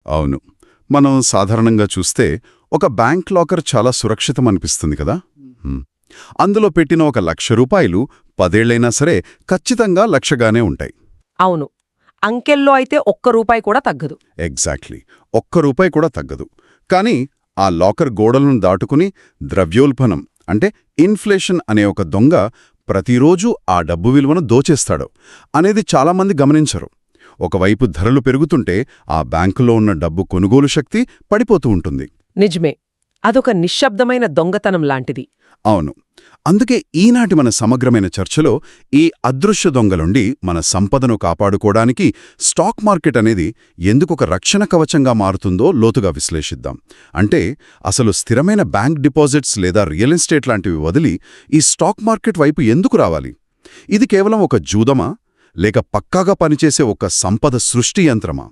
అవును. మనం సాధారణంగా చూస్తే ఒక బ్యాంక్ లాకర్ చాలా సురక్షితం అనిపిస్తుంది కదా. హ్మ్. అందులో పెట్టిన ఒక ₹1,00,000 10 ఏళ్లైనా సరే ఖచ్చితంగా లక్షగానే ఉంటాయి. అవును. అంకెల్లో అయితే ఒక్క రూపాయి కూడా తగ్గదు. ఎగ్జాక్ట్లీ. ₹1 కూడా తగ్గదు. కానీ ఆ లాకర్ గోడలను దాటుకుని ద్రవ్యోల్బణం అంటే ఇన్ఫ్లేషన్ అనే ఒక దొంగ ప్రతిరోజూ ఆ డబ్బు విలువను దోచేస్తాడు అనేది చాలామంది గమనించరు. ఒకవైపు ధరలు పెరుగుతుంటే ఆ బ్యాంకులో ఉన్న డబ్బు కొనుగోలు శక్తి పడిపోతూ ఉంటుంది. నిజమే. అదొక నిశ్శబ్దమైన దొంగతనం లాంటిది. అవును. అందుకే ఈనాటి మన సమగ్రమైన చర్చలో ఈ అదృశ్య దొంగలుండి మన సంపదను కాపాడుకోవడానికి స్టాక్ మార్కెట్ అనేది ఎందుకొక రక్షణ కవచంగా మారుతుందో లోతుగా విశ్లేషిద్దాం. అంటే అసలు స్థిరమైన బ్యాంక్ డిపాజిట్స్ లేదా రియల్ ఎస్టేట్ లాంటివి వదిలి ఈ స్టాక్ మార్కెట్ వైపు ఎందుకు రావాలి? ఇది కేవలం ఒక జూదమా లేక పక్కాగా పనిచేసే ఒక సంపద సృష్టి యంత్రమా?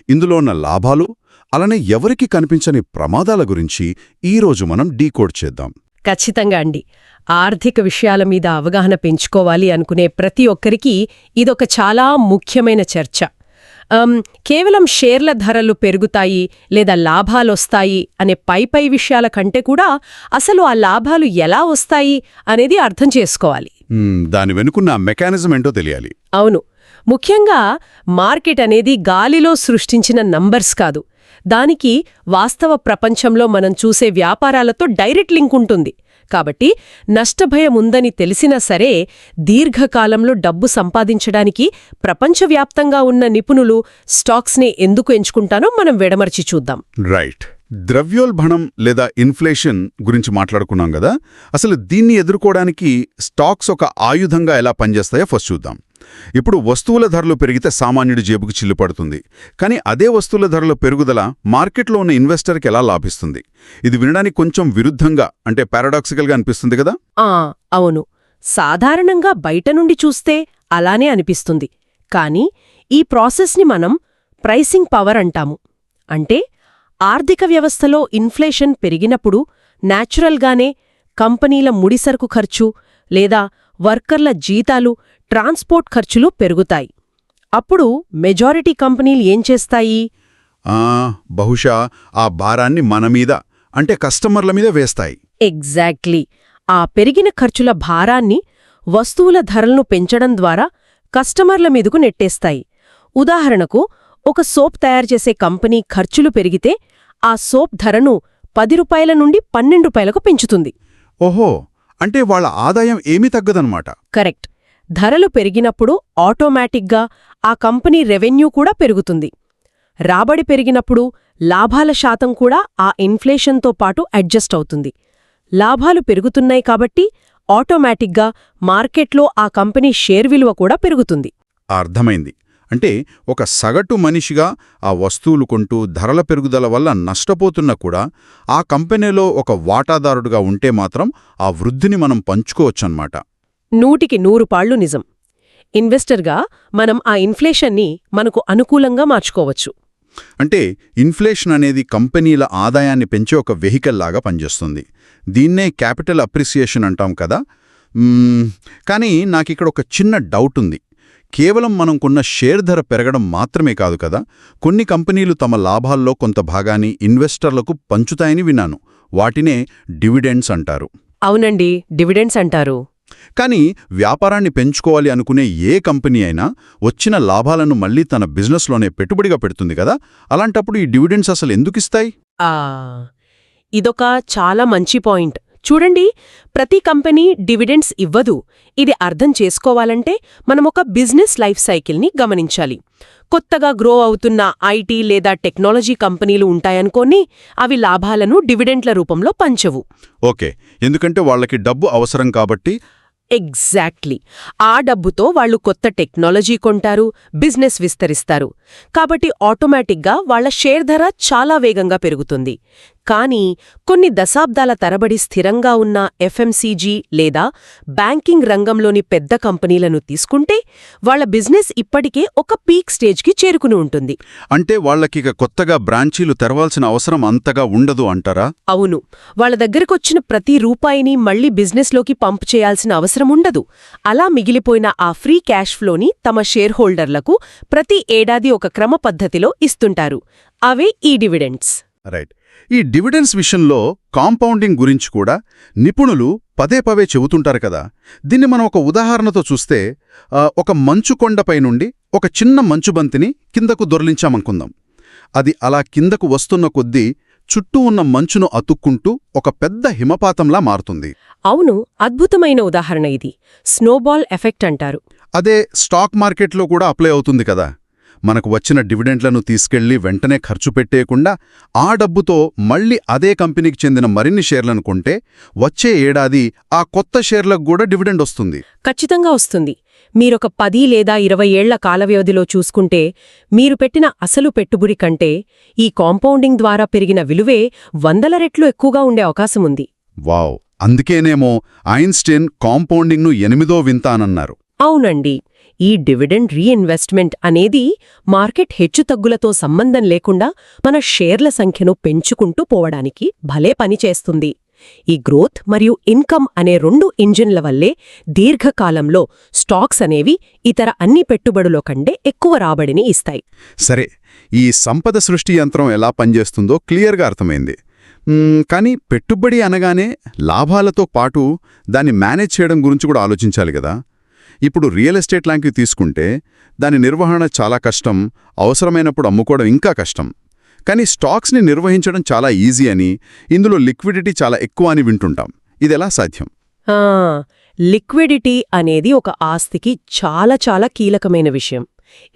ఇందులో ఉన్న లాభాలు అలానే ఎవరికి కనిపించని ప్రమాదాల గురించి ఈరోజు మనం డీకోడ్ చేద్దాం. ఖచ్చితంగా అండి. ఆర్థిక విషయాల మీద అవగాహన పెంచుకోవాలి అనుకునే ప్రతి ఒక్కరికి ఇదొక చాలా ముఖ్యమైన చర్చ. కేవలం షేర్ల ధరలు పెరుగుతాయి లేదా లాభాలొస్తాయి అనే పై విషయాల కంటే కూడా అసలు ఆ లాభాలు ఎలా వస్తాయి అనేది అర్థం చేసుకోవాలి. దాని వెనుకున్న మెకానిజం ఏంటో తెలియాలి. అవును. ముఖ్యంగా మార్కెట్ అనేది గాలిలో సృష్టించిన నంబర్స్ కాదు. దానికి వాస్తవ ప్రపంచంలో మనం చూసే వ్యాపారాలతో డైరెక్ట్ లింక్ ఉంటుంది. కాబట్టి నష్టభయం ఉందని తెలిసినా సరే దీర్ఘకాలంలో డబ్బు సంపాదించడానికి ప్రపంచవ్యాప్తంగా ఉన్న నిపుణులు స్టాక్స్ని ఎందుకు ఎంచుకుంటానో మనం విడమర్చి చూద్దాం. రైట్. ద్రవ్యోల్బణం లేదా ఇన్ఫ్లేషన్ గురించి మాట్లాడుకున్నాం కదా. అసలు దీన్ని ఎదుర్కోవడానికి స్టాక్స్ ఒక ఆయుధంగా ఎలా పనిచేస్తాయో ఫస్ట్ చూద్దాం. ఇప్పుడు వస్తువుల ధరలు పెరిగితే సామాన్యుడి జేబుకు చిల్లు పడుతుంది. కానీ అదే వస్తువుల ధరల పెరుగుదల మార్కెట్లో ఉన్న ఇన్వెస్టర్కి ఎలా లాభిస్తుంది? ఇది వినడానికి కొంచెం విరుద్ధంగా అంటే పారాడాక్సికల్గా అనిపిస్తుంది కదా. అవును. సాధారణంగా బయట నుండి చూస్తే అలానే అనిపిస్తుంది. కానీ ఈ ప్రాసెస్ని మనం ప్రైసింగ్ పవర్ అంటాము. అంటే ఆర్థిక వ్యవస్థలో ఇన్ఫ్లేషన్ పెరిగినప్పుడు న్యాచురల్గానే కంపెనీల ముడిసరుకు ఖర్చు లేదా వర్కర్ల జీతాలు, ట్రాన్స్పోర్ట్ ఖర్చులు పెరుగుతాయి. అప్పుడు మెజారిటీ కంపెనీలు ఏం చేస్తాయి? బహుశా ఆ భారాన్ని మన మీద అంటే కస్టమర్ల మీద వేస్తాయి. ఎగ్జాక్ట్లీ. ఆ పెరిగిన ఖర్చుల భారాన్ని వస్తువుల ధరలను పెంచడం ద్వారా కస్టమర్ల మీదకు నెట్టేస్తాయి. ఉదాహరణకు ఒక సోప్ తయారుచేసే కంపెనీ ఖర్చులు పెరిగితే ఆ సోప్ ధరను ₹10 నుండి ₹12కు పెంచుతుంది. ఓహో, అంటే వాళ్ళ ఆదాయం ఏమీ తగ్గదన్నమాట. కరెక్ట్. ధరలు పెరిగినప్పుడు ఆటోమేటిక్గా ఆ కంపెనీ రెవెన్యూ కూడా పెరుగుతుంది. రాబడి పెరిగినప్పుడు లాభాల శాతం కూడా ఆ ఇన్ఫ్లేషన్తో పాటు అడ్జస్ట్ అవుతుంది. లాభాలు పెరుగుతున్నాయి కాబట్టి ఆటోమేటిక్గా మార్కెట్లో ఆ కంపెనీ షేర్ విలువ కూడా పెరుగుతుంది. అర్థమైంది. అంటే ఒక సగటు మనిషిగా ఆ వస్తువులు కొంటూ ధరల పెరుగుదల వల్ల నష్టపోతున్నా కూడా ఆ కంపెనీలో ఒక వాటాదారుడుగా ఉంటే మాత్రం ఆ వృద్ధిని మనం పంచుకోవచ్చన్నమాట. 100% పాళ్ళు నిజం. ఇన్వెస్టర్గా మనం ఆ ఇన్ఫ్లేషన్ని మనకు అనుకూలంగా మార్చుకోవచ్చు. అంటే ఇన్ఫ్లేషన్ అనేది కంపెనీల ఆదాయాన్ని పెంచే ఒక వెహికల్ లాగా పనిచేస్తుంది. దీన్నే క్యాపిటల్ అప్రిసియేషన్ అంటాం కదా. కానీ నాకిక్కడ ఒక చిన్న డౌట్ ఉంది. కేవలం మనం కొన్న షేర్ ధర పెరగడం మాత్రమే కాదు కదా. కొన్ని కంపెనీలు తమ లాభాల్లో కొంత భాగాన్ని ఇన్వెస్టర్లకు పంచుతాయని విన్నాను. వాటినే డివిడెండ్స్ అంటారు. అవునండి, డివిడెండ్స్ అంటారు. కానీ వ్యాపారాన్ని పెంచుకోవాలి అనుకునే ఏ కంపెనీ అయినా వచ్చిన లాభాలను మళ్లీ తన బిజినెస్లోనే పెట్టుబడిగా పెడుతుంది కదా. అలాంటప్పుడు ఈ డివిడెండ్స్ అసలు ఎందుకిస్తాయి? ఇదొక చాలా మంచి పాయింట్. చూడండి, ప్రతి కంపెనీ డివిడెండ్స్ ఇవ్వదు. ఇది అర్థం చేసుకోవాలంటే మనమొక బిజినెస్ లైఫ్ సైకిల్ని గమనించాలి. కొత్తగా గ్రో అవుతున్న ఐటీ లేదా టెక్నాలజీ కంపెనీలు ఉంటాయనుకోని అవి లాభాలను డివిడెండ్ల రూపంలో పంచవు. ఓకే, ఎందుకంటే వాళ్ళకి డబ్బు అవసరం కాబట్టి. ఎగ్జాక్ట్లీ. ఆ డబ్బుతో వాళ్లు కొత్త టెక్నాలజీ కొంటారు, బిజినెస్ విస్తరిస్తారు. కాబట్టి ఆటోమేటిక్గా వాళ్ల షేర్ ధర చాలా వేగంగా పెరుగుతుంది. కానీ కొన్ని దశాబ్దాల తరబడి స్థిరంగా ఉన్న ఎఫ్ఎంసీజీ లేదా బ్యాంకింగ్ రంగంలోని పెద్ద కంపెనీలను తీసుకుంటే వాళ్ల బిజినెస్ ఇప్పటికే ఒక పీక్ స్టేజ్కి చేరుకుని ఉంటుంది. అంటే వాళ్లకిక కొత్తగా బ్రాంచీలు తెరవాల్సిన అవసరం అంతగా ఉండదు అంటారా? అవును. వాళ్ల దగ్గరకొచ్చిన ప్రతి రూపాయిని మళ్లీ బిజినెస్లోకి పంప్ చేయాల్సిన అవసరం ఉండదు. అలా మిగిలిపోయిన ఆ ఫ్రీ క్యాష్ ఫ్లోని తమ షేర్ హోల్డర్లకు ప్రతి ఏడాది ఒక క్రమ పద్ధతిలో ఇస్తుంటారు. అవే ఈ డివిడెండ్స్. రైట్. ఈ డివిడెండ్స్ విషయంలో కాంపౌండింగ్ గురించి కూడా నిపుణులు పదే చెబుతుంటారు కదా. దీన్ని మనం ఒక ఉదాహరణతో చూస్తే ఒక మంచు కొండపై నుండి ఒక చిన్న మంచుబంతిని కిందకు దొర్లించామనుకుందాం. అది అలా కిందకు వస్తున్న కొద్దీ చుట్టూ ఉన్న మంచును అతుక్కుంటూ ఒక పెద్ద హిమపాతంలా మారుతుంది. అవును, అద్భుతమైన ఉదాహరణ ఇది. స్నోబాల్ ఎఫెక్ట్ అంటారు. అదే స్టాక్ మార్కెట్లో కూడా అప్లై అవుతుంది కదా. మనకు వచ్చిన డివిడెండ్లను తీసుకెళ్లి వెంటనే ఖర్చు పెట్టేయకుండా ఆ డబ్బుతో మళ్ళీ అదే కంపెనీకి చెందిన మరిన్ని షేర్లను కొంటే వచ్చే ఏడాది ఆ కొత్త షేర్లకు కూడా డివిడెండ్ వస్తుంది. ఖచ్చితంగా వస్తుంది. మీరొక 10 లేదా 20 ఏళ్ల కాలవ్యవధిలో చూసుకుంటే మీరు పెట్టిన అసలు పెట్టుబడి కంటే ఈ కాంపౌండింగ్ ద్వారా పెరిగిన విలువే 100 రెట్లు ఎక్కువగా ఉండే అవకాశముంది. వావ్! అందుకేనేమో ఐన్స్టీన్ కాంపౌండింగ్ను 8వ వింత అనన్నారు. అవునండి. ఈ డివిడెండ్ రీఇన్వెస్ట్మెంట్ అనేది మార్కెట్ హెచ్చుతగ్గులతో సంబంధం లేకుండా మన షేర్ల సంఖ్యను పెంచుకుంటూ పోవడానికి భలే పనిచేస్తుంది. ఈ గ్రోత్ మరియు ఇన్కమ్ అనే 2 ఇంజిన్ల వల్లే దీర్ఘకాలంలో స్టాక్స్ అనేవి ఇతర అన్ని పెట్టుబడుల కంటే ఎక్కువ రాబడిని ఇస్తాయి. సరే, ఈ సంపద సృష్టి యంత్రం ఎలా పనిచేస్తుందో క్లియర్గా అర్థమైంది. కానీ పెట్టుబడి అనగానే లాభాలతో పాటు దాన్ని మేనేజ్ చేయడం గురించి కూడా ఆలోచించాలి కదా. ఇప్పుడు రియల్ ఎస్టేట్ లాంటివి తీసుకుంటే దాని నిర్వహణ చాలా కష్టం, అవసరమైనప్పుడు అమ్ముకోవడం ఇంకా కష్టం. కానీ స్టాక్స్ని నిర్వహించడం చాలా ఈజీ అని, ఇందులో లిక్విడిటీ చాలా ఎక్కువ అని వింటుంటాం. ఇదెలా సాధ్యం? లిక్విడిటీ అనేది ఒక ఆస్తికి చాలా చాలా కీలకమైన విషయం.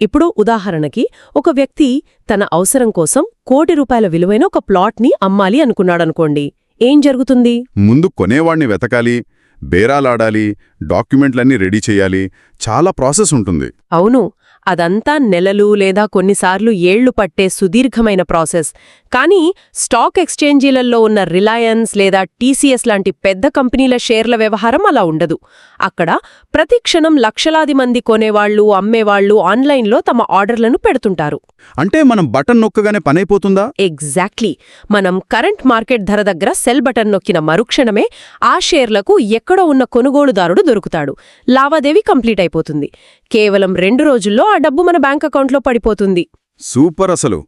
ఇప్పుడు ఉదాహరణకి ఒక వ్యక్తి తన అవసరం కోసం ₹1,00,00,000 విలువైన ఒక ప్లాట్ని అమ్మాలి అనుకున్నాడనుకోండి. ఏం జరుగుతుంది? ముందు కొనేవాణ్ణి వెతకాలి, బేరాలాడాలి, డాక్యుమెంట్లన్నీ రెడీ చేయాలి, చాలా ప్రాసెస్ ఉంటుంది. అవును, అదంతా నెలలు లేదా కొన్నిసార్లు ఏళ్లు పట్టే సుదీర్ఘమైన ప్రాసెస్. కానీ స్టాక్ ఎక్స్చేంజీలలో ఉన్న రిలయన్స్ లేదా టీసీఎస్ లాంటి పెద్ద కంపెనీల షేర్ల వ్యవహారం అలా ఉండదు. అక్కడ ప్రతి క్షణం లక్షలాది మంది కొనేవాళ్లు, అమ్మేవాళ్లు ఆన్లైన్లో తమ ఆర్డర్లను పెడుతుంటారు. అంటే మనం బటన్ నొక్కగానే పనైపోతుందా? ఎగ్జాక్ట్లీ. మనం కరెంట్ మార్కెట్ ధర దగ్గర సెల్ బటన్ నొక్కిన మరుక్షణమే ఆ షేర్లకు ఎక్కడో ఉన్న కొనుగోలుదారుడు దొరుకుతాడు. లావాదేవీ కంప్లీట్ అయిపోతుంది. కేవలం 2 రోజుల్లో ఆ డబ్బు మన బ్యాంక్ అకౌంట్లో పడిపోతుంది. సూపర్! అసలు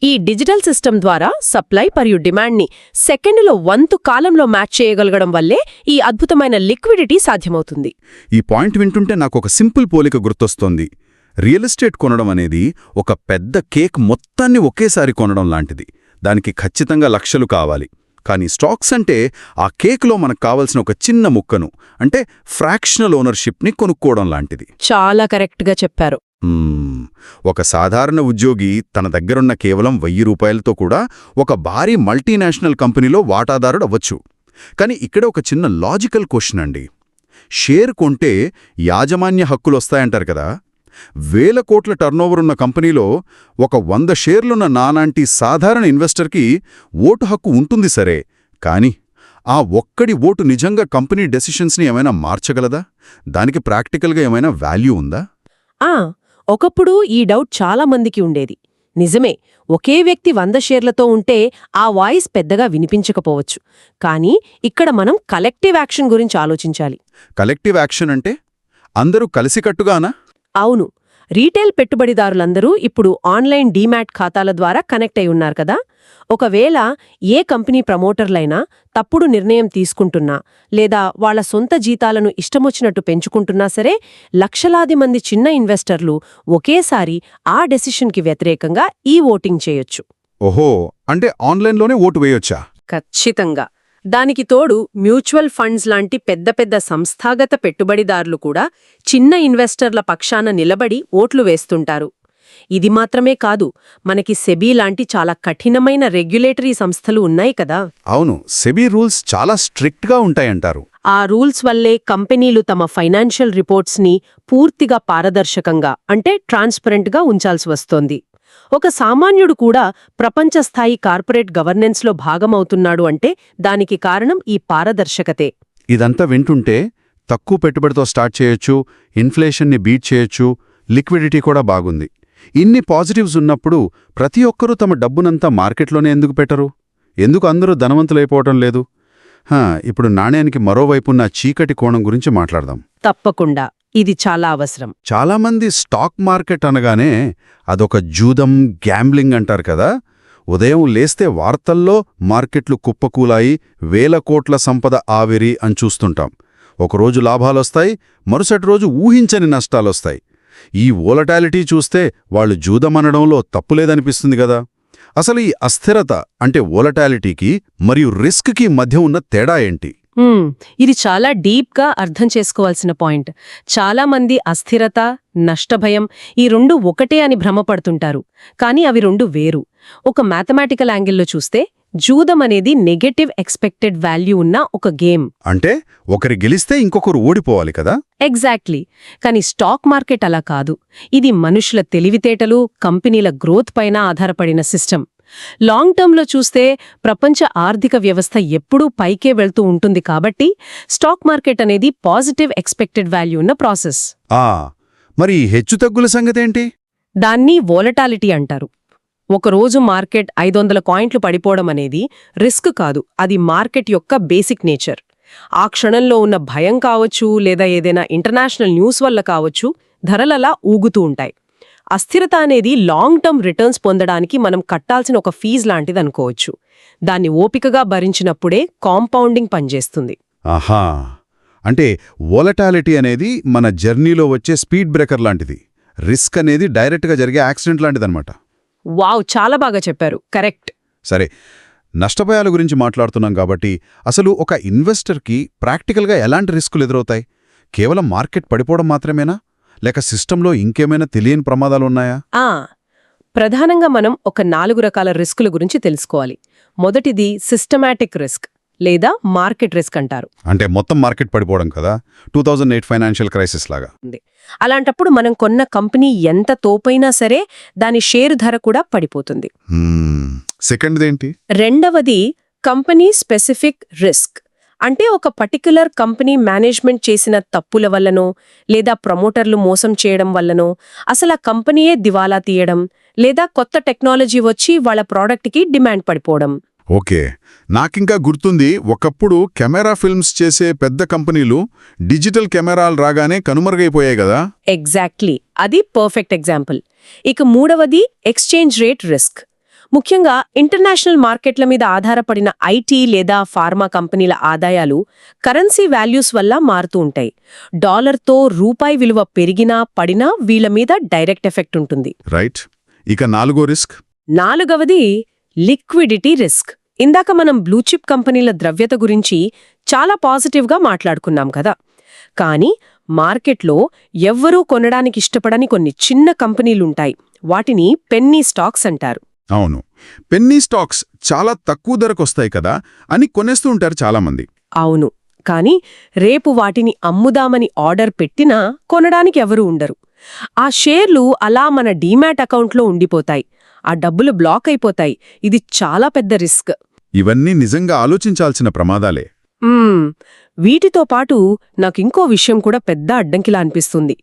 ఈ డిజిటల్ సిస్టమ్ ద్వారా సప్లై మరియు డిమాండ్ని సెకండ్లో 1/10 కాలంలో మ్యాచ్ చేయగలగడం వల్లే ఈ అద్భుతమైన లిక్విడిటీ సాధ్యమవుతుంది. ఈ పాయింట్ వింటుంటే నాకు ఒక సింపుల్ పోలిక గుర్తొస్తోంది. రియల్ ఎస్టేట్ కొనడం అనేది ఒక పెద్ద కేక్ మొత్తాన్ని ఒకేసారి కొనడం లాంటిది. దానికి ఖచ్చితంగా లక్షలు కావాలి. కానీ స్టాక్స్ అంటే ఆ కేక్లో మనకు కావలసిన ఒక చిన్న ముక్కను, అంటే ఫ్రాక్షనల్ ఓనర్షిప్ని కొనుక్కోవడం లాంటిది. చాలా కరెక్ట్గా చెప్పారు. ఒక సాధారణ ఉద్యోగి తన దగ్గరున్న కేవలం ₹1,000 కూడా ఒక భారీ మల్టీనేషనల్ కంపెనీలో వాటాదారుడు అవ్వచ్చు. కానీ ఇక్కడ ఒక చిన్న లాజికల్ క్వశ్చన్ అండి. షేర్ కొంటే యాజమాన్య హక్కులొస్తాయంటారు కదా. 1,000 కోట్ల టర్నోవర్ ఉన్న కంపెనీలో ఒక 100 షేర్లున్న నాలాంటి సాధారణ ఇన్వెస్టర్కి ఓటు హక్కు ఉంటుంది సరే, కానీ ఆ ఒక్కడి ఓటు నిజంగా కంపెనీ డెసిషన్స్ని ఏమైనా మార్చగలదా? దానికి ప్రాక్టికల్గా ఏమైనా వాల్యూ ఉందా? ఒకప్పుడు ఈ డౌట్ చాలా మందికి ఉండేది. నిజమే, ఒకే వ్యక్తి 100 షేర్లతో ఉంటే ఆ వాయిస్ పెద్దగా వినిపించకపోవచ్చు. కానీ ఇక్కడ మనం కలెక్టివ్ యాక్షన్ గురించి ఆలోచించాలి. కలెక్టివ్ యాక్షన్ అంటే అందరూ కలిసికట్టుగానా? అవును. రీటైల్ పెట్టుబడిదారులందరూ ఇప్పుడు ఆన్లైన్ డీమ్యాట్ ఖాతాల ద్వారా కనెక్ట్ అయి ఉన్నారు కదా. ఒకవేళ ఏ కంపెనీ ప్రమోటర్లైనా తప్పుడు నిర్ణయం తీసుకుంటున్నా లేదా వాళ్ల సొంత జీతాలను ఇష్టమొచ్చినట్టు పెంచుకుంటున్నా సరే, లక్షలాది మంది చిన్న ఇన్వెస్టర్లు ఒకేసారి ఆ డెసిషన్కి వ్యతిరేకంగా ఈ ఓటింగ్ చేయొచ్చు. ఓహో, అంటే ఆన్లైన్లోనే ఓటు వేయొచ్చా? ఖచ్చితంగా. దానికి తోడు మ్యూచువల్ ఫండ్స్ లాంటి పెద్ద పెద్ద సంస్థాగత పెట్టుబడిదారులు కూడా చిన్న ఇన్వెస్టర్ల పక్షాన నిలబడి ఓట్లు వేస్తుంటారు. ఇది మాత్రమే కాదు, మనకి సెబీ లాంటి చాలా కఠినమైన రెగ్యులేటరీ సంస్థలు ఉన్నాయి కదా. అవును, సెబీ రూల్స్ చాలా స్ట్రిక్ట్గా ఉంటాయంటారు. ఆ రూల్స్ వల్లే కంపెనీలు తమ ఫైనాన్షియల్ రిపోర్ట్స్ని పూర్తిగా పారదర్శకంగా, అంటే ట్రాన్స్పరెంట్గా ఉంచాల్సి వస్తోంది. ఒక సామాన్యుడు కూడా ప్రపంచస్థాయి కార్పొరేట్ గవర్నెన్స్లో భాగమవుతున్నాడు అంటే దానికి కారణం ఈ పారదర్శకతే. ఇదంతా వింటుంటే తక్కువ పెట్టుబడితో స్టార్ట్ చేయొచ్చు, ఇన్ఫ్లేషన్ని బీట్ చేయొచ్చు, లిక్విడిటీ కూడా బాగుంది. ఇన్ని పాజిటివ్స్ ఉన్నప్పుడు ప్రతి ఒక్కరూ తమ డబ్బునంతా మార్కెట్లోనే ఎందుకు పెట్టరు? ఎందుకు అందరూ ధనవంతులైపోవటం లేదు? ఇప్పుడు నాణ్యానికి మరోవైపున్న చీకటి కోణం గురించి మాట్లాడదాం. తప్పకుండా, ఇది చాలా అవసరం. చాలామంది స్టాక్ మార్కెట్ అనగానే అదొక జూదం, గ్యాంబ్లింగ్ అంటారు కదా. ఉదయం లేస్తే వార్తల్లో మార్కెట్లు కుప్పకూలాయి, వేల కోట్ల సంపద ఆవిరి అని చూస్తుంటాం. ఒకరోజు లాభాలొస్తాయి, మరుసటి రోజు ఊహించని నష్టాలొస్తాయి. ఈ వోలటాలిటీ చూస్తే వాళ్ళు జూదమనడంలో తప్పులేదనిపిస్తుంది గదా. అసలు ఈ అస్థిరత అంటే వోలటాలిటీకి మరియు రిస్క్కి మధ్య ఉన్న తేడా ఏంటి? ఇది చాలా డీప్గా అర్థం చేసుకోవాల్సిన పాయింట్. చాలామంది అస్థిరత, నష్టభయం ఈ రెండు ఒకటే అని భ్రమపడుతుంటారు. కానీ అవి రెండు వేరు. ఒక మ్యాథమెటికల్ యాంగిల్లో చూస్తే జూదం అనేది నెగటివ్ ఎక్స్పెక్టెడ్ వాల్యూ ఉన్న ఒక గేమ్. అంటే ఒకరి గెలిస్తే ఇంకొకరు ఓడిపోవాలి కదా. ఎగ్జాక్ట్లీ. కానీ స్టాక్ మార్కెట్ అలా కాదు. ఇది మనుషుల తెలివితేటలు, కంపెనీల గ్రోత్ పైన ఆధారపడిన సిస్టమ్. లాంగ్ టర్మ్లో చూస్తే ప్రపంచ ఆర్థిక వ్యవస్థ ఎప్పుడూ పైకే వెళ్తూ ఉంటుంది. కాబట్టి స్టాక్ మార్కెట్ అనేది పాజిటివ్ ఎక్స్పెక్టెడ్ వాల్యూ ఉన్న ప్రాసెస్. మరి హెచ్చుతగ్గుల సంగతేంటి? దాన్ని వోలటాలిటీ అంటారు. ఒకరోజు మార్కెట్ 500 పాయింట్లు పడిపోవడం అనేది రిస్క్ కాదు, అది మార్కెట్ యొక్క బేసిక్ నేచర్. ఆ క్షణంలో ఉన్న భయం కావచ్చు, లేదా ఏదైనా ఇంటర్నేషనల్ న్యూస్ వల్ల కావచ్చు, ధరలలా ఊగుతూ ఉంటాయి. అస్థిరత అనేది లాంగ్ టర్మ్ రిటర్న్స్ పొందడానికి మనం కట్టాల్సిన ఒక ఫీజు లాంటిదనుకోవచ్చు. దాన్ని ఓపికగా భరించినప్పుడే కాంపౌండింగ్ పనిచేస్తుంది. ఆహా, అంటే వోలటాలిటీ అనేది మన జర్నీలో వచ్చే స్పీడ్ బ్రేకర్ లాంటిది, రిస్క్ అనేది డైరెక్ట్గా జరిగే యాక్సిడెంట్ లాంటిదన్నమాట. వావ్, చాలా బాగా చెప్పారు. కరెక్ట్. సరే, నష్టభయాల గురించి మాట్లాడుతున్నాం కాబట్టి అసలు ఒక ఇన్వెస్టర్కి ప్రాక్టికల్గా ఎలాంటి రిస్కులు ఎదురవుతాయి? కేవలం మార్కెట్ పడిపోవడం మాత్రమేనా, లేక సిస్టంలో ఇంకేమైనా తెలియని ప్రమాదాలున్నాయా? ప్రధానంగా మనం ఒక 4 రకాల రిస్కుల గురించి తెలుసుకోవాలి. మొదటిది సిస్టమాటిక్ రిస్క్ లేదా మార్కెట్ రిస్క్ అంటారు. అంటే మొత్తం మార్కెట్ పడిపోవడం కదా, 2008 ఫైనాన్షియల్ క్రైసిస్ లాగా. అలాంటప్పుడు మనం కొన్న కంపెనీ ఎంత తోపైనా సరే దాని షేరు ధర కూడా పడిపోతుంది. సెకండ్దేంటి? రెండవది కంపెనీ స్పెసిఫిక్ రిస్క్. అంటే ఒక పర్టిక్యులర్ కంపెనీ మేనేజ్మెంట్ చేసిన తప్పుల వల్లనో, లేదా ప్రమోటర్లు మోసం చేయడం వల్లనో, అసలు ఆ కంపెనీయే దివాలా తీయడం, లేదా కొత్త టెక్నాలజీ వచ్చి వాళ్ళ ప్రోడక్ట్కి డిమాండ్ పడిపోవడం. ఓకే, నాకింకా గుర్తుంది, ఒకప్పుడు కెమెరా ఫిల్మ్స్ చేసే పెద్ద కంపెనీలు డిజిటల్ కెమెరాలు రాగానే కనుమరుగైపోయాయి కదా. ఎగ్జాక్ట్లీ, అది పర్ఫెక్ట్ ఎగ్జాంపుల్. ఇక మూడవది ఎక్స్చేంజ్ రేట్ రిస్క్. ముఖ్యంగా ఇంటర్నేషనల్ మార్కెట్ల మీద ఆధారపడిన ఐటీ లేదా ఫార్మా కంపెనీల ఆదాయాలు కరెన్సీ వాల్యూస్ వల్ల మారుతూ ఉంటాయి. డాలర్తో రూపాయి విలువ పెరిగినా పడినా వీళ్ల మీద డైరెక్ట్ ఎఫెక్ట్ ఉంటుంది. రైట్. ఇక నాలుగో రిస్క్? నాలుగవది లిక్విడిటీ రిస్క్. ఇందాక మనం బ్లూచిప్ కంపెనీల ద్రవ్యత గురించి చాలా పాజిటివ్గా మాట్లాడుకున్నాం కదా. కానీ మార్కెట్లో ఎవ్వరూ కొనడానికి ఇష్టపడని కొన్ని చిన్న కంపెనీలుంటాయి. వాటిని పెన్నీ స్టాక్స్ అంటారు. అవును, పెన్నీ స్టాక్స్ చాలా తక్కువ ధరకొస్తాయి కదా అని కొనేస్తూ ఉంటారు చాలామంది. అవును, కానీ రేపు వాటిని అమ్ముదామని ఆర్డర్ పెట్టినా కొనడానికి ఎవరూ ఉండరు. ఆ షేర్లు అలా మన డీమ్యాట్ అకౌంట్లో ఉండిపోతాయి. ఆ డబ్బులు బ్లాక్ అయిపోతాయి. ఇది చాలా పెద్ద రిస్క్. ఇవన్నీ నిజంగా ఆలోచించాల్సిన ప్రమాదాలే. వీటితో పాటు నాకింకో విషయం కూడా పెద్ద అడ్డంకిలా అనిపిస్తుంది.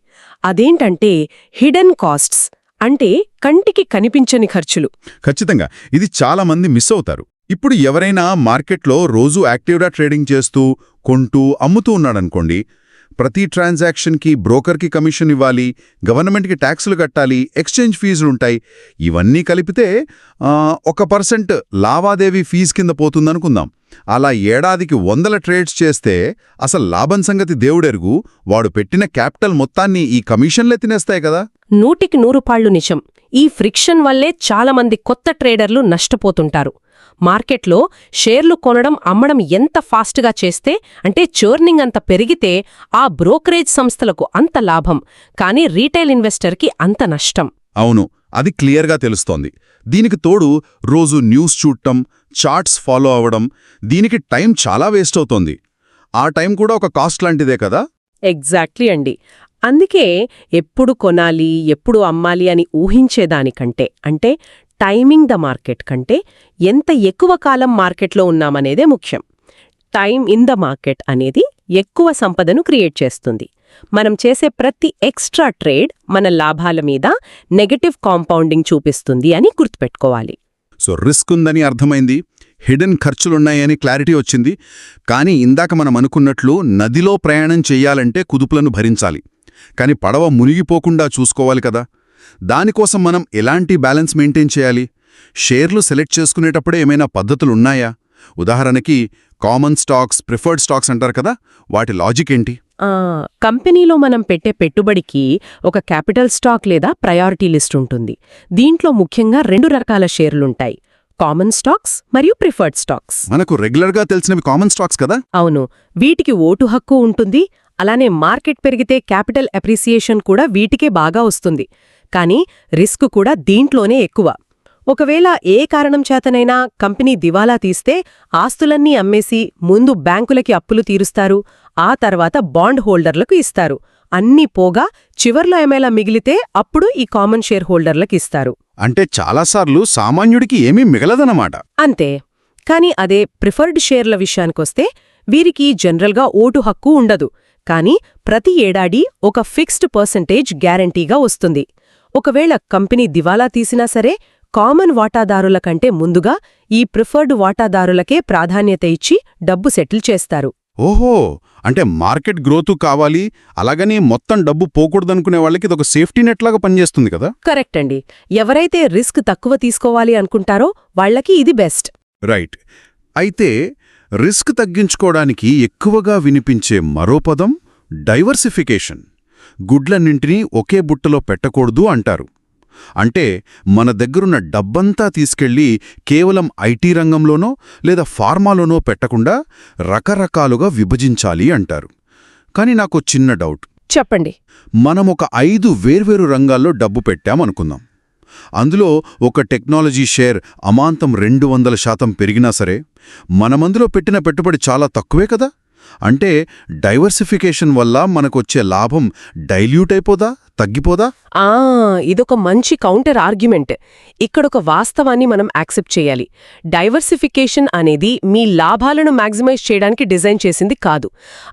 అదేంటంటే హిడెన్ కాస్ట్స్, అంటే కంటికి కనిపించని ఖర్చులు. ఖచ్చితంగా, ఇది చాలా మంది మిస్ అవుతారు. ఇప్పుడు ఎవరైనా మార్కెట్లో రోజూ యాక్టివ్గా ట్రేడింగ్ చేస్తూ కొంటూ అమ్ముతూ ఉన్నాడనుకోండి, ప్రతి ట్రాన్సాక్షన్కి బ్రోకర్కి కమిషన్ ఇవ్వాలి, గవర్నమెంట్కి ట్యాక్సులు కట్టాలి, ఎక్స్చేంజ్ ఫీజులుంటాయి. ఇవన్నీ కలిపితే 1% లావాదేవీ ఫీజు కింద పోతుందనుకుందాం. అలా ఏడాదికి 100 ట్రేడ్స్ చేస్తే అసలు లాభం సంగతి దేవుడెరుగు, వాడు పెట్టిన క్యాపిటల్ మొత్తాన్ని ఈ కమిషన్లే తినేస్తాయి కదా. 100% నిజం. ఈ ఫ్రిక్షన్ వల్లే చాలామంది కొత్త ట్రేడర్లు నష్టపోతుంటారు. మార్కెట్లో షేర్లు కొనడం అమ్మడం ఎంత ఫాస్ట్గా చేస్తే, అంటే చర్నింగ్ అంత పెరిగితే ఆ బ్రోకరేజ్ సంస్థలకు అంత లాభం, కానీ రీటైల్ ఇన్వెస్టర్కి అంత నష్టం. అవును, అది క్లియర్గా తెలుస్తోంది. దీనికి తోడు రోజు న్యూస్ చూడటం, చార్ట్స్ ఫాలో అవ్వడం, దీనికి టైం చాలా వేస్ట్ అవుతోంది. ఆ టైం కూడా ఒక కాస్ట్ లాంటిదే కదా. ఎగ్జాక్ట్లీ అండి. అందుకే ఎప్పుడు కొనాలి, ఎప్పుడు అమ్మాలి అని ఊహించేదానికంటే, అంటే టైమింగ్ ద మార్కెట్ కంటే ఎంత ఎక్కువ కాలం మార్కెట్లో ఉన్నామనేదే ముఖ్యం. టైమ్ ఇన్ ద మార్కెట్ అనేది ఎక్కువ సంపదను క్రియేట్ చేస్తుంది. మనం చేసే ప్రతి ఎక్స్ట్రా ట్రేడ్ మన లాభాల మీద నెగటివ్ కాంపౌండింగ్ చూపిస్తుంది అని గుర్తుపెట్టుకోవాలి. సో రిస్క్ ఉందని అర్థమైంది, హిడెన్ ఖర్చులున్నాయని క్లారిటీ వచ్చింది. కానీ ఇందాక మనం అనుకున్నట్లు నదిలో ప్రయాణం చెయ్యాలంటే కుదుపులను భరించాలి, కానీ పడవ మునిగిపోకుండా చూసుకోవాలి కదా. దానికోసం మనం ఎలాంటి బ్యాలెన్స్ మెయింటైన్ చేయాలి? షేర్లు సెలెక్ట్ చేసుకునేటప్పుడే ఏమైనా పద్ధతులున్నాయా? ఉదాహరణకి కామన్ స్టాక్స్, ప్రిఫర్డ్ స్టాక్స్ అంటారు కదా, వాటి లాజిక్ ఏంటి? కంపెనీలో మనం పెట్టే పెట్టుబడికి ఒక క్యాపిటల్ స్టాక్ లేదా ప్రయారిటీ లిస్ట్ ఉంటుంది. దీంట్లో ముఖ్యంగా 2 రకాల షేర్లుంటాయి, కామన్ స్టాక్స్ మరియు ప్రిఫర్డ్ స్టాక్స్. మనకు రెగ్యులర్గా తెలిసినవి కామన్ స్టాక్స్ కదా. అవును, వీటికి ఓటు హక్కు ఉంటుంది. అలానే మార్కెట్ పెరిగితే క్యాపిటల్ అప్రిసియేషన్ కూడా వీటికే బాగా వస్తుంది. కానీ రిస్క్ కూడా దీంట్లోనే ఎక్కువ. ఒకవేళ ఏ కారణం చేతనైనా కంపెనీ దివాలా తీస్తే ఆస్తులన్నీ అమ్మేసి ముందు బ్యాంకులకి అప్పులు తీరుస్తారు, ఆ తర్వాత బాండ్ హోల్డర్లకు ఇస్తారు. అన్నీ పోగా చివర్లో ఏమైనా మిగిలితే అప్పుడు ఈ కామన్ షేర్ హోల్డర్లకు ఇస్తారు. అంటే చాలాసార్లు సామాన్యుడికి ఏమీ మిగలదన్నమాట. అంతే. కాని అదే ప్రిఫర్డ్ షేర్ల విషయానికొస్తే వీరికి జనరల్గా ఓటు హక్కు ఉండదు. కానీ ప్రతి ఏడాది ఒక ఫిక్స్డ్ పర్సెంటేజ్ గ్యారంటీగా వస్తుంది. ఒకవేళ కంపెనీ దివాలా తీసినా సరే కామన్ వాటాదారుల కంటే ముందుగా ఈ ప్రిఫర్డ్ వాటాదారులకే ప్రాధాన్యత ఇచ్చి డబ్బు సెటిల్ చేస్తారు. ఓహో, అంటే మార్కెట్ గ్రోతు కావాలి, అలాగని మొత్తం డబ్బు పోకూడదనుకునే వాళ్ళకి ఇదొక సేఫ్టీ నెట్ లాగా పనిచేస్తుంది కదా. కరెక్ట్ అండి. ఎవరైతే రిస్క్ తక్కువ తీసుకోవాలి అనుకుంటారో వాళ్లకి ఇది బెస్ట్. రైట్. అయితే రిస్క్ తగ్గించుకోవడానికి ఎక్కువగా వినిపించే మరో పదం డైవర్సిఫికేషన్. గుడ్లన్నింటినీ ఒకే బుట్టలో పెట్టకూడదు అంటారు. అంటే మన దగ్గరున్న డబ్బంతా తీసుకెళ్లి కేవలం ఐటీ రంగంలోనో లేదా ఫార్మాలోనో పెట్టకుండా రకరకాలుగా విభజించాలి అంటారు. కానీ నాకు చిన్న డౌట్. చెప్పండి. మనం ఒక 5 వేర్వేరు రంగాల్లో డబ్బు పెట్టామనుకుందాం. అందులో ఒక టెక్నాలజీ షేర్ అమాంతం 200% పెరిగినా సరే మనమందులో పెట్టిన పెట్టుబడి చాలా తక్కువే కదా. అంటే డైవర్సిఫికేషన్ వల్ల మనకొచ్చే లాభం డైల్యూట్ అయిపోదా, తగ్గిపోదా? ఇదొక మంచి కౌంటర్ ఆర్గ్యుమెంట్. ఇక్కడొక వాస్తవాన్ని మనం యాక్సెప్ట్ చేయాలి. డైవర్సిఫికేషన్ అనేది మీ లాభాలను మ్యాక్సిమైజ్ చేయడానికి డిజైన్ చేసింది కాదు.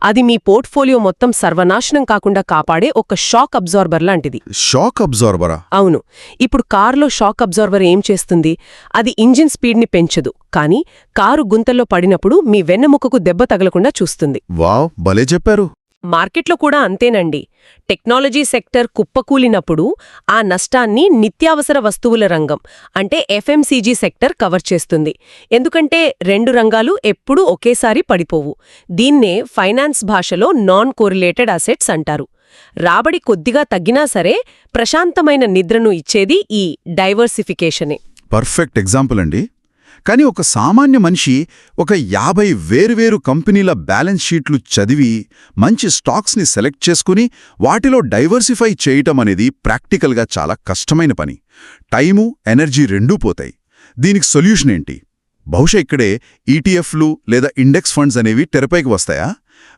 అది మీ పోర్ట్ఫోలియో మొత్తం సర్వనాశనం కాకుండా కాపాడే ఒక షాక్ అబ్జార్బర్ లాంటిది. షాక్ అబ్జార్బరా? అవును. ఇప్పుడు కారులో షాక్ అబ్జార్బర్ ఏం చేస్తుంది? అది ఇంజిన్ స్పీడ్ని పెంచదు, కానీ కారు గుంతల్లో పడినప్పుడు మీ వెన్నెముకకు దెబ్బ తగలకుండా చూస్తుంది. వావ్, భలే చెప్పారు. మార్కెట్లో కూడా అంతేనండి. టెక్నాలజీ సెక్టర్ కుప్పకూలినప్పుడు ఆ నష్టాన్ని నిత్యావసర వస్తువుల రంగం అంటే ఎఫ్ఎంసీజీ సెక్టర్ కవర్ చేస్తుంది. ఎందుకంటే 2 రంగాలు ఎప్పుడూ ఒకేసారి పడిపోవు. దీన్నే ఫైనాన్స్ భాషలో నాన్ కోరిలేటెడ్ అసెట్స్ అంటారు. రాబడి కొద్దిగా తగ్గినా సరే ప్రశాంతమైన నిద్రను ఇచ్చేది ఈ డైవర్సిఫికేషనే. పర్ఫెక్ట్ ఎగ్జాంపుల్ అండి. కానీ ఒక సామాన్య మనిషి ఒక 50 వేర్వేరు కంపెనీల బ్యాలెన్స్ షీట్లు చదివి మంచి స్టాక్స్ని సెలెక్ట్ చేసుకుని వాటిలో డైవర్సిఫై చేయటం అనేది ప్రాక్టికల్గా చాలా కష్టమైన పని. టైము, ఎనర్జీ రెండూ పోతాయి. దీనికి సొల్యూషన్ ఏంటి? బహుశా ఇక్కడే ఈటీఎఫ్లు లేదా ఇండెక్స్ ఫండ్స్ అనేవి తెరపైకి వస్తాయా?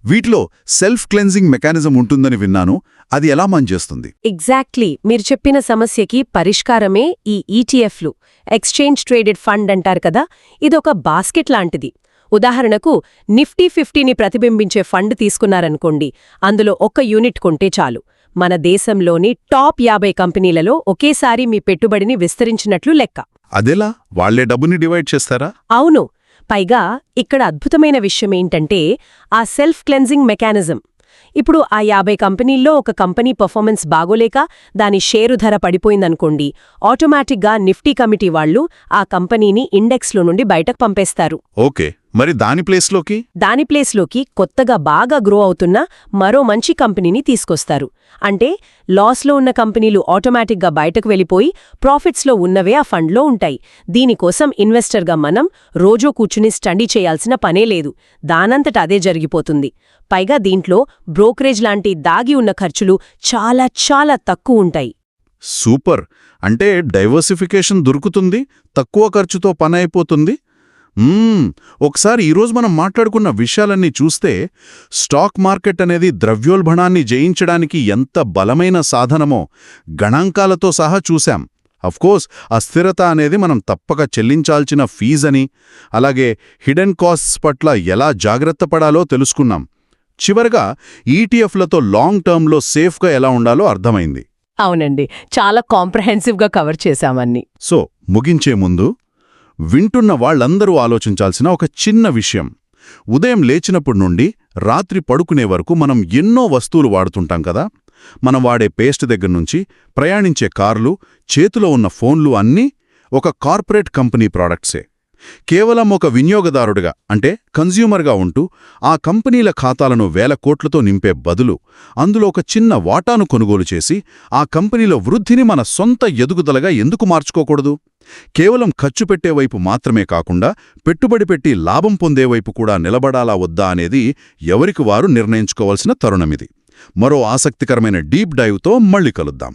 వీటిలో సెల్ఫ్ క్లెన్జింగ్ మెకానిజం ఉంటుందని విన్నాను. అది ఎలా పనిచేస్తుంది? ఎగ్జాక్ట్లీ. మీరు చెప్పిన సమస్యకి పరిష్కారమే ఈ ఈటీఎఫ్లు, ఎక్స్చేంజ్ ట్రేడెడ్ ఫండ్ అంటారు కదా. ఇదొక బాస్కెట్ లాంటిది. ఉదాహరణకు నిఫ్టీ 50ని ప్రతిబింబించే ఫండ్ తీసుకున్నారనుకోండి. అందులో 1 యూనిట్ కొంటే చాలు. మన దేశంలోని టాప్ 50 కంపెనీలలో ఒకేసారి మీ పెట్టుబడిని విస్తరించినట్లు లెక్క. అదెలా? వాళ్లే డబ్బుని డివైడ్ చేస్తారా? అవును. పైగా ఇక్కడ అద్భుతమైన విషయమేంటంటే ఆ సెల్ఫ్ క్లెన్జింగ్ మెకానిజం. ఇప్పుడు ఆ 50 కంపెనీల్లో ఒక కంపెనీ పర్ఫార్మెన్స్ బాగోలేక దాని షేరు ధర పడిపోయిందనుకోండి, ఆటోమేటిక్గా నిఫ్టీ కమిటీ వాళ్లు ఆ కంపెనీని ఇండెక్స్లో నుండి బయటకు పంపేస్తారు. ఓకే, మరి దాని ప్లేస్లోకి కొత్తగా బాగా గ్రో అవుతున్న మరో మంచి కంపెనీని తీసుకొస్తారు. అంటే లాస్లో ఉన్న కంపెనీలు ఆటోమేటిక్గా బయటకు వెళ్ళిపోయి ప్రాఫిట్స్లో ఉన్నవే ఆ ఫండ్లో ఉంటాయి. దీనికోసం ఇన్వెస్టర్గా మనం రోజూ కూర్చుని స్టడీ చేయాల్సిన పనే లేదు. దానంతట అదే జరిగిపోతుంది. పైగా దీంట్లో బ్రోకరేజ్ లాంటి దాగి ఉన్న ఖర్చులు చాలా చాలా తక్కువ ఉంటాయి. సూపర్. అంటే డైవర్సిఫికేషన్ దొరుకుతుంది, తక్కువ ఖర్చుతో పని అయిపోతుంది. ఒకసారి ఈరోజు మనం మాట్లాడుకున్న విషయాలన్నీ చూస్తే స్టాక్ మార్కెట్ అనేది ద్రవ్యోల్బణాన్ని జయించడానికి ఎంత బలమైన సాధనమో గణాంకాలతో సహా చూశాం. అఫ్కోర్స్ అస్థిరత అనేది మనం తప్పక చెల్లించాల్సిన ఫీజని, అలాగే హిడెన్ కాస్ట్స్ పట్ల ఎలా జాగ్రత్త పడాలో తెలుసుకున్నాం. చివరగా ఈటీఎఫ్లతో లాంగ్ టర్మ్లో సేఫ్గా ఎలా ఉండాలో అర్థమైంది. అవునండి, చాలా కాంప్రహెన్సివ్గా కవర్ చేశామన్ని. సో ముగించే ముందు వింటున్న వాళ్లందరూ ఆలోచించాల్సిన ఒక చిన్న విషయం. ఉదయం లేచినప్పుడు నుండి రాత్రి పడుకునే వరకు మనం ఎన్నో వస్తువులు వాడుతుంటాం కదా. మనం వాడే పేస్ట్ దగ్గర నుంచి ప్రయాణించే కార్లు, చేతిలో ఉన్న ఫోన్లు అన్నీ ఒక కార్పొరేట్ కంపెనీ ప్రాడక్ట్సే. కేవలం ఒక వినియోగదారుడిగా అంటే కన్జ్యూమర్గా ఉంటూ ఆ కంపెనీల ఖాతాలను వేల కోట్లతో నింపే బదులు అందులో ఒక చిన్న వాటాను కొనుగోలు చేసి ఆ కంపెనీల వృద్ధిని మన సొంత ఎదుగుదలగా ఎందుకు మార్చుకోకూడదు? కేవలం ఖర్చు పెట్టేవైపు మాత్రమే కాకుండా పెట్టుబడి పెట్టి లాభం పొందేవైపు కూడా నిలబడాలా వద్దా అనేది ఎవరికి వారు నిర్ణయించుకోవాల్సిన తరుణమిది. మరో ఆసక్తికరమైన డీప్ డైవ్తో మళ్ళీ కలుద్దాం.